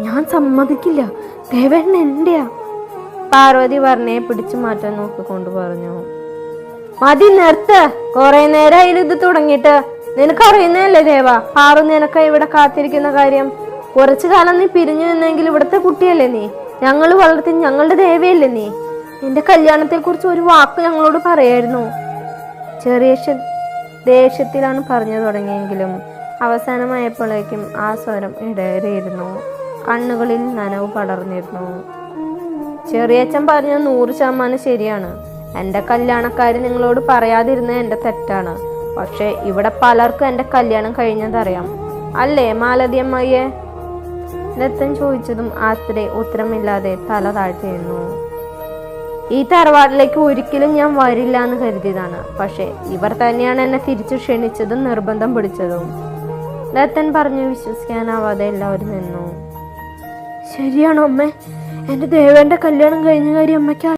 ഞാൻ സമ്മതിക്കില്ല, ദേവേട്ടൻ എന്റെയാ. പാർവതി പറഞ്ഞേ പിടിച്ചു മാറ്റാൻ നോക്കിക്കൊണ്ട് പറഞ്ഞു. മതി, നിർത്ത്. കുറെ നേരമായാലും ഇത് തുടങ്ങിയിട്ട്. നിനക്കറിയുന്നതല്ലേ ദേവ, പാറു നിനക്ക് ഇവിടെ കാത്തിരിക്കുന്ന കാര്യം. കുറച്ചു കാലം നീ പിരിഞ്ഞു നിന്നെങ്കിൽ ഇവിടുത്തെ കുട്ടിയല്ലേ നീ, ഞങ്ങൾ വളർത്തി ഞങ്ങളുടെ ദേവയല്ലേ നീ. നിന്റെ കല്യാണത്തെ കുറിച്ച് ഒരു വാക്ക് ഞങ്ങളോട് പറയായിരുന്നു. ചെറിയ ദേഷ്യത്തിലാണ് പറഞ്ഞു തുടങ്ങിയെങ്കിലും അവസാനമായപ്പോഴേക്കും ആ സ്വരം ഇടേറിയിരുന്നു. കണ്ണുകളിൽ നനവ് പടർന്നിരുന്നു. ചെറിയച്ഛൻ പറഞ്ഞ 100% ശരിയാണ്. എൻ്റെ കല്യാണക്കാര് നിങ്ങളോട് പറയാതിരുന്നത് എൻ്റെ തെറ്റാണ്. പക്ഷെ ഇവിടെ പലർക്കും എൻ്റെ കല്യാണം കഴിഞ്ഞതറിയാം, അല്ലേ മാലതിയമ്മയെ? ദത്തൻ ചോദിച്ചതും ആ സ്ത്രീ ഉത്തരമില്ലാതെ തല താഴ്ത്തിയിരുന്നു. ഈ തറവാട്ടിലേക്ക് ഒരിക്കലും ഞാൻ വരില്ല എന്ന് കരുതിയതാണ്. പക്ഷെ ഇവർ തന്നെയാണ് എന്നെ തിരിച്ചു ക്ഷണിച്ചതും നിർബന്ധം പിടിച്ചതും. ദത്തൻ പറഞ്ഞു വിശ്വസിക്കാനാവാതെ എല്ലാവരും നിന്നു. ശരിയാണോ അമ്മേ? എൻ്റെ ദേവേന്റെ കല്യാണം കഴിഞ്ഞ കാര്യം അമ്മയ്ക്ക്